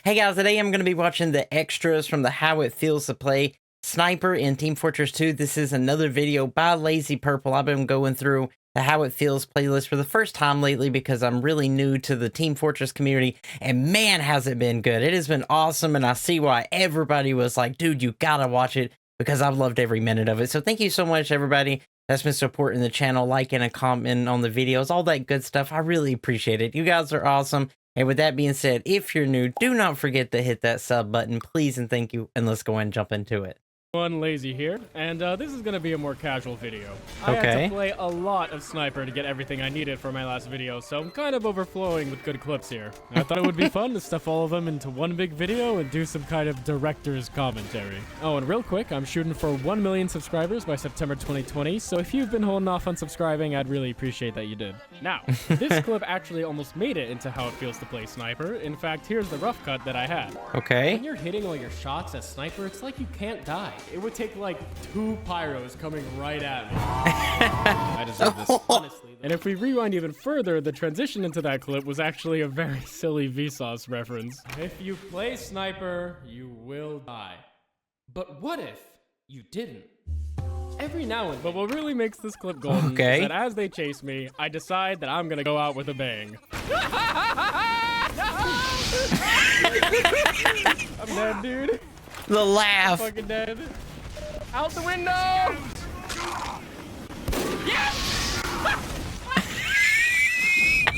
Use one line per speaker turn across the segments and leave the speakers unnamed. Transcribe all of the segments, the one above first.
Hey guys, today I'm going to be watching the extras from the How It Feels to Play Sniper in Team Fortress 2. This is another video by Lazy Purple. I've been going through the How It Feels playlist for the first time lately because I'm really new to the Team Fortress community, and man, has it been good. It has been awesome, and I see why everybody was like, dude, you gotta watch it, because I've loved every minute of it. So thank you so much, everybody that's been supporting the channel, liking and commenting on the videos, all that good stuff. I really appreciate it. You guys are awesome. And with that being said, if you're new, do not forget to hit that sub button, please and thank you. And let's go ahead and jump into it.
Lazy here, and this is going to be a more casual video. I had to play a lot of Sniper to get everything I needed for my last video, so I'm kind of overflowing with good clips here. I thought it would be fun to stuff all of them into one big video and do some kind of director's commentary. Oh, and real quick, I'm shooting for 1 million subscribers by September 2020, so if you've been holding off on subscribing, I'd really appreciate that you did. Now, this clip actually almost made it into How It Feels to Play Sniper. In fact, here's the rough cut that I had.
Okay.
When you're hitting all your shots as Sniper, it's like you can't die. It would take like 2 pyros coming right at me. I deserve this, honestly. And if we rewind even further, the transition into that clip was actually a very silly Vsauce reference. If you play Sniper, you will die. But what if you didn't? Every now and then. But what really makes this clip golden is that as they chase me, I decide that I'm gonna go out with a bang. I'm dead, dude.
The laugh.
I'm fucking dead. Out the window! Yes!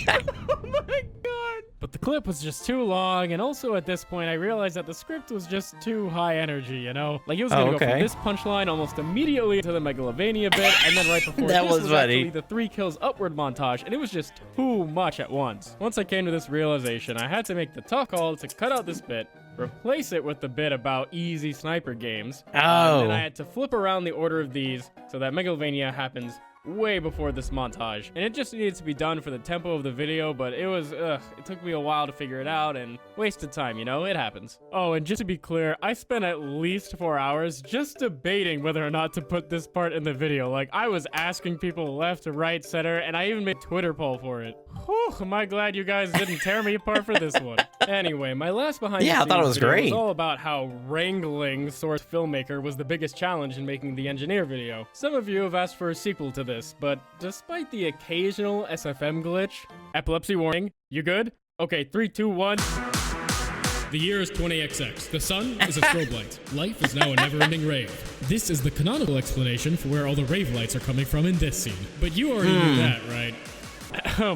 Oh my god! But the clip was just too long, and also at this point I realized that the script was just too high energy, you know? Like, it was gonna go from this punchline almost immediately to the Megalovania bit, and then right before
that
this was
funny.
actually the 3 kills upward montage, and it was just too much at once. Once I came to this realization, I had to make the tough call to cut out this bit, replace it with the bit about easy Sniper games. And then I had to flip around the order of these so that Megalovania happens way before this montage. And it just needed to be done for the tempo of the video, but it was, it took me a while to figure it out and wasted time, you know? It happens. Oh, and just to be clear, I spent at least 4 hours just debating whether or not to put this part in the video. Like, I was asking people left, right, center, and I even made a Twitter poll for it. Whew, am I glad you guys didn't tear me apart for this one. Anyway, my last behind the scenes
I thought it was
video
great.
was all about how wrangling Source Filmmaker was the biggest challenge in making the Engineer video. Some of you have asked for a sequel to this, but despite the occasional SFM glitch, epilepsy warning, you good? Okay, 3, 2, 1.
The year is 20XX. The sun is a strobe light. Life is now a never-ending rave. This is the canonical explanation for where all the rave lights are coming from in this scene. But you already knew that, right?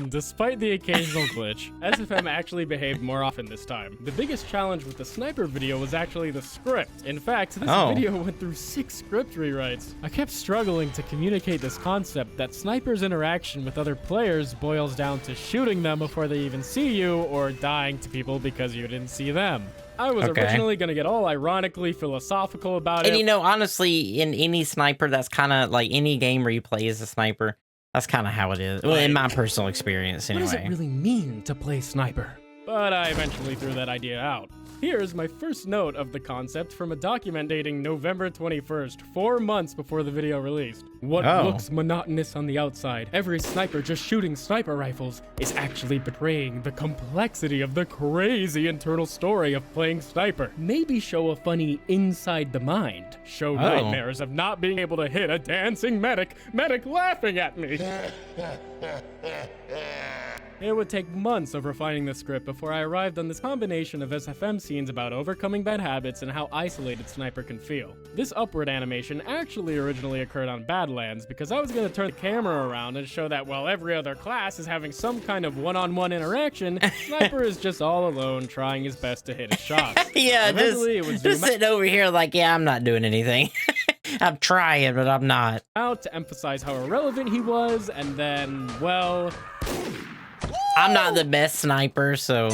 Despite the occasional glitch, SFM actually behaved more often this time. The biggest challenge with the Sniper video was actually the script. In fact, this video went through 6 script rewrites. I kept struggling to communicate this concept that Sniper's interaction with other players boils down to shooting them before they even see you, or dying to people because you didn't see them. I was originally going to get all ironically philosophical about it.
And you know, honestly, in any Sniper, that's kind of like any game where you play as a Sniper, that's kind of how it is. Well, in my personal experience, anyway.
What does it really mean to play Sniper? But I eventually threw that idea out. Here's my first note of the concept from a document dating November 21st, 4 months before the video released. What looks monotonous on the outside, every sniper just shooting sniper rifles, is actually betraying the complexity of the crazy internal story of playing Sniper. Maybe show a funny inside the mind. Show nightmares of not being able to hit a dancing medic laughing at me. It would take months of refining the script before I arrived on this combination of SFM scenes about overcoming bad habits and how isolated Sniper can feel. This upward animation actually originally occurred on Badlands because I was going to turn the camera around and show that while every other class is having some kind of one-on-one interaction, Sniper is just all alone trying his best to hit his shots.
Yeah, just sitting over here like, yeah, I'm not doing anything. I'm trying, but I'm not.
Out to emphasize how irrelevant he was, and then, well...
I'm not the best sniper, so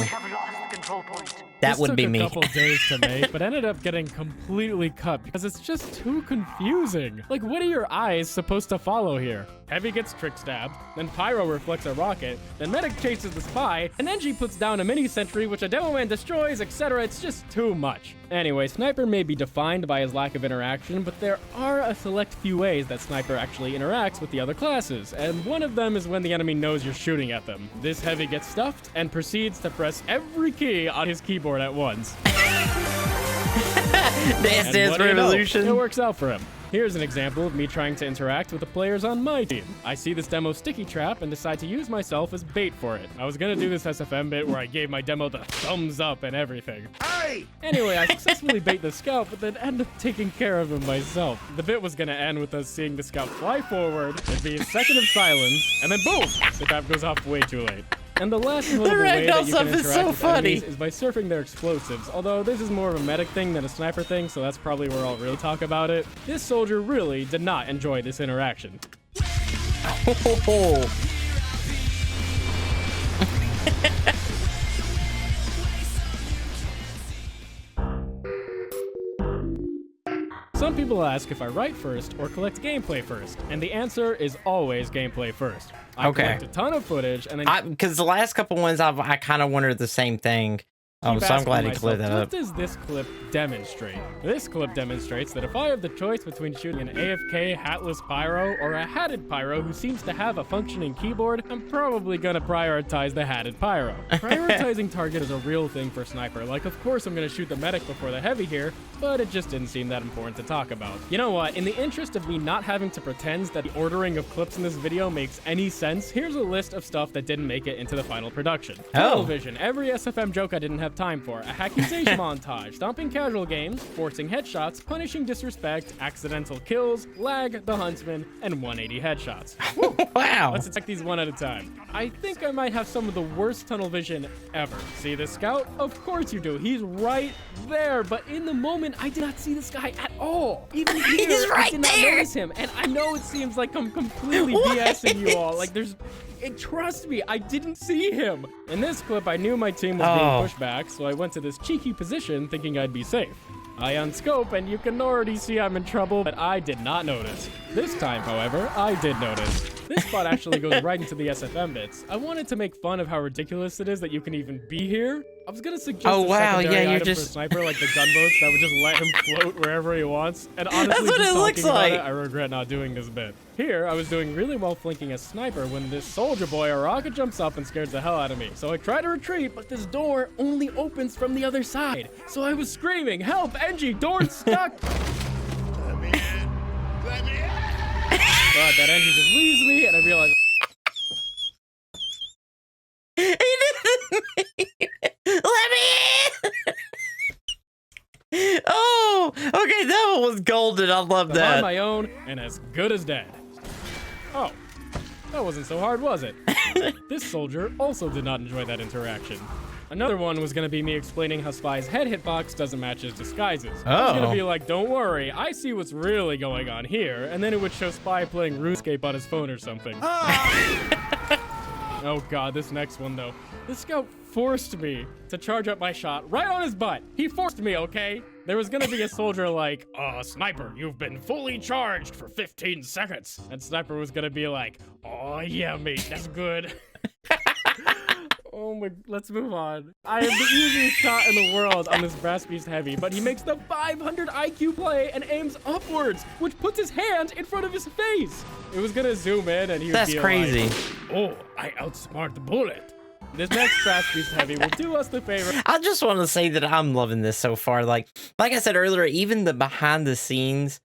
that would be me.
This took a couple days to make, but ended up getting completely cut because it's just too confusing. Like, what are your eyes supposed to follow here? Heavy gets trick stabbed, then Pyro reflects a rocket, then Medic chases the spy, and then she puts down a mini sentry which a Demo Man destroys, etc. It's just too much. Anyway, Sniper may be defined by his lack of interaction, but there are a select few ways that Sniper actually interacts with the other classes, and one of them is when the enemy knows you're shooting at them. This Heavy gets stuffed and proceeds to press every key on his keyboard at once.
Dance Dance Revolution.
You know, it works out for him. Here's an example of me trying to interact with the players on my team. I see this demo sticky trap and decide to use myself as bait for it. I was gonna do this SFM bit where I gave my demo the thumbs up and everything. Hey! Anyway, I successfully bait the scout, but then end up taking care of him myself. The bit was gonna end with us seeing the scout fly forward, there'd be a second of silence, and then boom! The trap goes off way too late. And the last notable way that you can interact with enemies is by surfing their explosives, although this is more of a medic thing than a sniper thing, so that's probably where I'll really talk about it. This soldier really did not enjoy this interaction. Some people ask if I write first or collect gameplay first, and the answer is always gameplay first. I collect a ton of footage, and then
because the last couple ones I kind of wondered the same thing. So I'm glad he cleared that up.
What does this clip demonstrate? This clip demonstrates that if I have the choice between shooting an AFK hatless pyro or a hatted pyro who seems to have a functioning keyboard, I'm probably gonna prioritize the hatted pyro. Prioritizing target is a real thing for Sniper. Like, of course I'm gonna shoot the medic before the heavy here, but it just didn't seem that important to talk about. You know what? In the interest of me not having to pretend that the ordering of clips in this video makes any sense, here's a list of stuff that didn't make it into the final production. Television, every SFM joke I didn't have time for, a accusation montage, stomping casual games, forcing headshots, punishing disrespect, accidental kills, lag, the huntsman, and 180 headshots.
Wow.
Let's attack these one at a time. I think I might have some of the worst tunnel vision ever. See this scout? Of course you do. He's right there, but in the moment, I did not see this guy at all. Even here,
He's right
I did not notice him, and I know it seems like I'm completely BSing you all. Like, trust me, I didn't see him. In this clip, I knew my team was being pushed back, so I went to this cheeky position thinking I'd be safe. I unscope, and you can already see I'm in trouble, but I did not notice. This time, however, I did notice. This spot actually goes right into the SFM bits. I wanted to make fun of how ridiculous it is that you can even be here. I was gonna suggest a secondary item for Sniper, like the gunboats that would just let him float wherever he wants. And honestly,
that's what
just
it looks
talking
like.
about it, I regret not doing this bit. Here, I was doing really well flanking a Sniper when this soldier boy, a rocket, jumps up and scares the hell out of me. So I try to retreat, but this door only opens from the other side. So I was screaming, "Help, Engie, door's stuck!"
Let me in! Let me in!
But that Engie just leaves me, and I realize
He didn't let me in. Oh, okay, that one was golden. I love
I'm
that.
on my own and as good as dead. Oh, that wasn't so hard, was it? This soldier also did not enjoy that interaction. Another one was gonna be me explaining how Spy's head hitbox doesn't match his disguises. I was gonna be like, don't worry, I see what's really going on here, and then it would show Spy playing RuneScape on his phone or something. Oh god, this next one though. This scout forced me to charge up my shot right on his butt. He forced me, okay? There was gonna be a soldier like, Sniper, you've been fully charged for 15 seconds. And Sniper was gonna be like, oh yeah, mate, that's good. Oh my, let's move on. I have the easiest shot in the world on this Brass Beast Heavy, but he makes the 500 IQ play and aims upwards, which puts his hand in front of his face. It was gonna zoom in and he would be
crazy.
Like, oh, I outsmart the bullet. This next Brass Beast Heavy will do us the favor.
I just want to say that I'm loving this so far. Like I said earlier, even the behind the scenes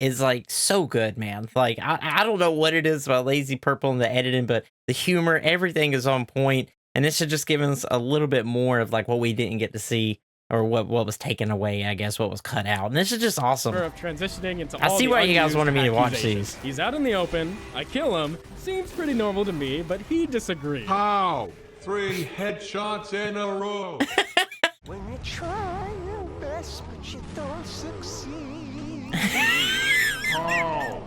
is like so good, man. Like I don't know what it is about Lazy Purple and the editing, but the humor, everything is on point. And this should just give us a little bit more of like what we didn't get to see, or what was taken away, I guess, what was cut out. And this is just awesome.
Of transitioning into
I see why you guys wanted me to watch these.
He's out in the open. I kill him. Seems pretty normal to me, but he disagrees.
How? 3 headshots in a row.
When you try your best, but you don't succeed.
How?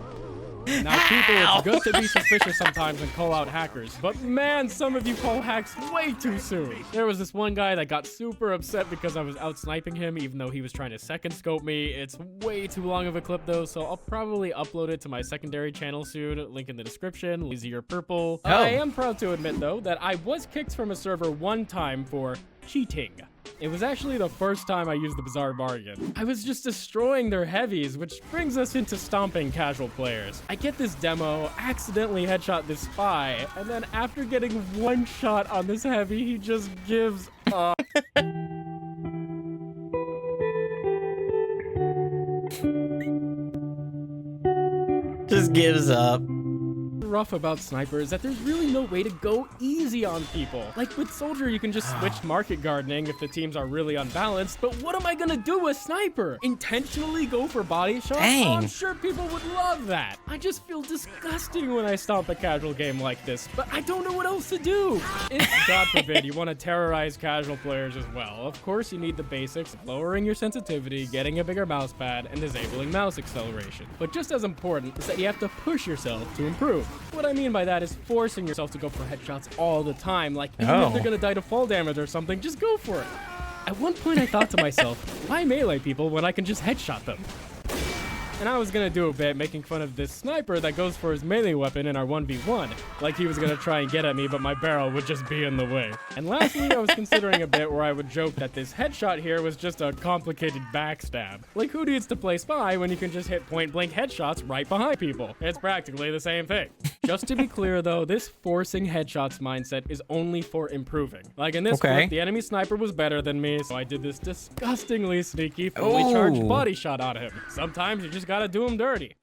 Now, people, it's good to be suspicious sometimes and call out hackers, but man, some of you call hacks way too soon. There was this one guy that got super upset because I was out sniping him, even though he was trying to second scope me. It's way too long of a clip though, so I'll probably upload it to my secondary channel soon. Link in the description. Lazy or purple.
Oh.
I am proud to admit though that I was kicked from a server one time for cheating. It was actually the first time I used the Bizarre Bargain. I was just destroying their heavies, which brings us into stomping casual players. I get this demo, accidentally headshot this spy, and then after getting one shot on this heavy, he just gives up.
Just gives up.
Rough about Sniper is that there's really no way to go easy on people. Like with Soldier, you can just switch market gardening if the teams are really unbalanced, but what am I gonna do with Sniper? Intentionally go for body shots?
Dang.
Oh, I'm sure people would love that. I just feel disgusting when I stomp a casual game like this, but I don't know what else to do. If, God forbid, you want to terrorize casual players as well, of course you need the basics of lowering your sensitivity, getting a bigger mouse pad, and disabling mouse acceleration. But just as important is that you have to push yourself to improve. What I mean by that is forcing yourself to go for headshots all the time. Like, even if they're gonna die to fall damage or something, just go for it. At one point I thought to myself, why melee people when I can just headshot them? And I was gonna do a bit making fun of this sniper that goes for his melee weapon in our 1v1. Like he was gonna try and get at me, but my barrel would just be in the way. And lastly, I was considering a bit where I would joke that this headshot here was just a complicated backstab. Like, who needs to play spy when you can just hit point blank headshots right behind people? It's practically the same thing. Just to be clear though, this forcing headshots mindset is only for improving. Like in this clip, the enemy sniper was better than me, so I did this disgustingly sneaky, fully charged body shot on him. Sometimes you just gotta do him dirty.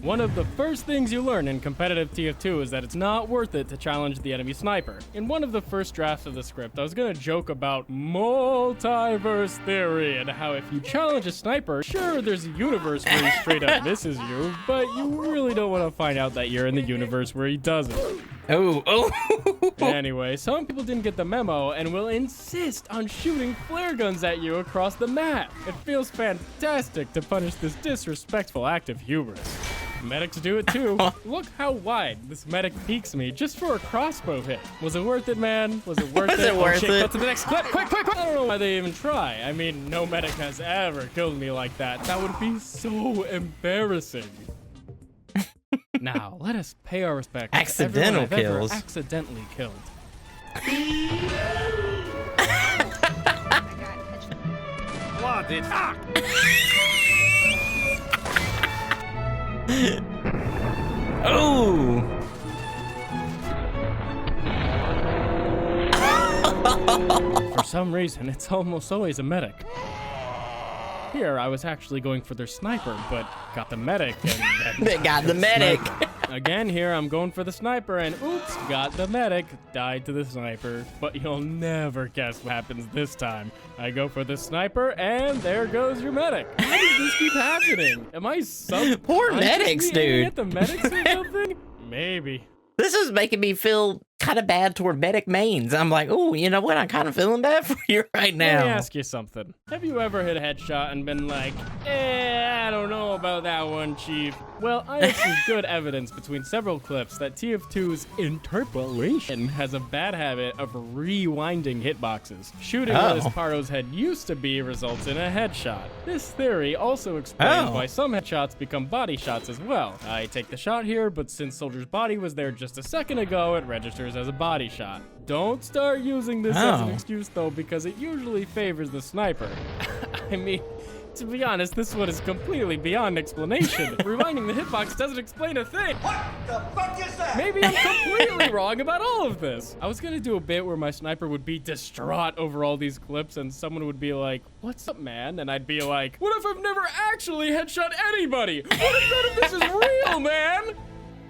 One of the first things you learn in competitive TF2 is that it's not worth it to challenge the enemy sniper. In one of the first drafts of the script, I was gonna joke about multiverse theory and how if you challenge a sniper, sure, there's a universe where he straight up misses you, but you really don't want to find out that you're in the universe where he doesn't. Anyway, some people didn't get the memo and will insist on shooting flare guns at you across the map. It feels fantastic to punish this disrespectful act of hubris. Medics do it too. Look how wide this medic peeks me just for a crossbow hit. Was it worth it, man? Was it worth it?
Was it worth it?
Go to the next clip. Quick, quick, quick. I don't know why they even try. I mean, no medic has ever killed me like that. That would be so embarrassing. Now, let us pay our respects
Accidental
to everyone I've
kills.
ever accidentally killed.
Oh!
For some reason, it's almost always a medic. Here, I was actually going for their sniper, but got the medic and
They got the medic.
Again, here I'm going for the sniper, and oops, got the medic, died to the sniper. But you'll never guess what happens this time. I go for the sniper, and there goes your medic. How does this keep happening? Am I
Poor medics, dude.
At the medics or something? Maybe.
This is making me feel kind of bad toward medic mains. I'm like, oh, you know what? I'm kind of feeling bad for you right now.
Let me ask you something. Have you ever hit a headshot and been like, I don't know about that one, Chief? Well, I have some good evidence between several clips that TF2's interpolation has a bad habit of rewinding hitboxes. Shooting where this Paro's head used to be results in a headshot. This theory also explains why some headshots become body shots as well. I take the shot here, but since Soldier's body was there just a second ago, it registers as a body shot. Don't start using this as an excuse though, because it usually favors the sniper. I mean, to be honest, this one is completely beyond explanation. Rewinding the hitbox doesn't explain a thing.
What the fuck is that?
Maybe I'm completely wrong about all of this. I was gonna do a bit where my sniper would be distraught over all these clips and someone would be like, what's up, man? And I'd be like, what if I've never actually headshot anybody? What if none of this is real, man?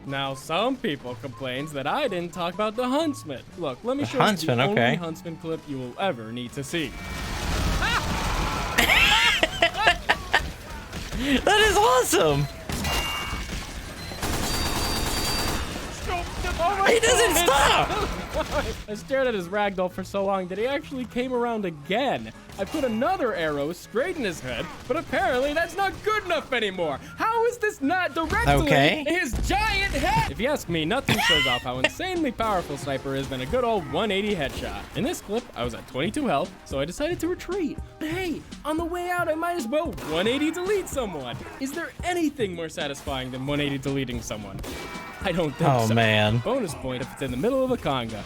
Now, some people complains that I didn't talk about the Huntsman. Look, let me show you the only Huntsman clip you will ever need to see.
That is awesome.
Oh,
He doesn't stop.
I stared at his ragdoll for so long that he actually came around again. I put another arrow straight in his head, but apparently that's not good enough anymore. How is this not directly his giant head? If you ask me, nothing shows off how insanely powerful Sniper is than a good old 180 headshot. In this clip, I was at 22 health, so I decided to retreat. But hey, on the way out, I might as well 180 delete someone. Is there anything more satisfying than 180 deleting someone? I don't think so.
Oh, man.
Bonus point if it's in the middle of a conga.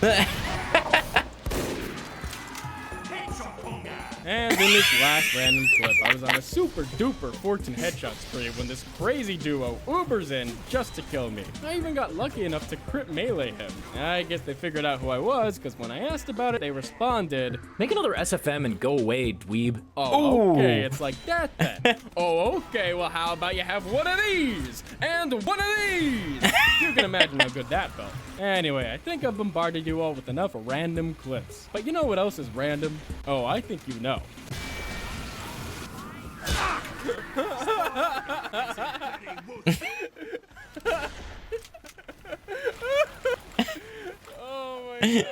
And in this last random clip, I was on a super duper fortune headshot spree when this crazy duo Ubers in just to kill me. I even got lucky enough to crit melee him. I guess they figured out who I was, because when I asked about it, they responded,
"Make another SFM and go away, dweeb."
"Oh, okay, it's like that then." "Oh, okay, well how about you have one of these, and one of these?" You can imagine how good that felt. Anyway, I think I've bombarded you all with enough random clips. But you know what else is random? Oh, I think you know. Oh my god.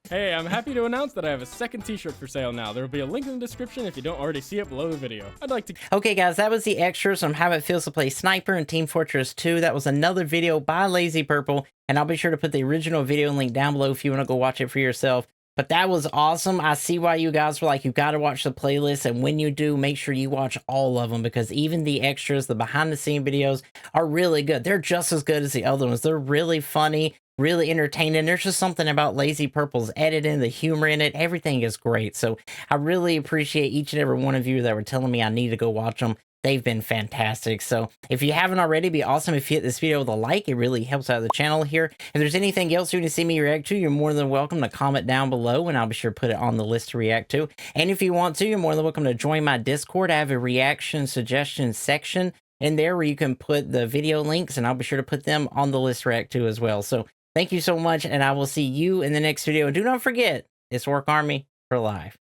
Hey, I'm happy to announce that I have a second t-shirt for sale now. There will be a link in the description if you don't already see it below the video. I'd like to...
Okay, guys, that was the extras from How It Feels to Play Sniper in Team Fortress 2. That was another video by Lazy Purple, and I'll be sure to put the original video link down below if you want to go watch it for yourself. But that was awesome. I see why you guys were like, you got to watch the playlist, and when you do, make sure you watch all of them, because even the extras, the behind-the-scene videos, are really good. They're just as good as the other ones. They're really funny, really entertaining. There's just something about Lazy Purple's editing, the humor in it. Everything is great. So I really appreciate each and every one of you that were telling me I need to go watch them. They've been fantastic. So if you haven't already, it'd be awesome if you hit this video with a like. It really helps out the channel here. If there's anything else you want to see me react to, you're more than welcome to comment down below, and I'll be sure to put it on the list to react to. And if you want to, you're more than welcome to join my Discord. I have a reaction suggestion section in there where you can put the video links, and I'll be sure to put them on the list to react to as well. So thank you so much, and I will see you in the next video. And do not forget, it's Work Army for life.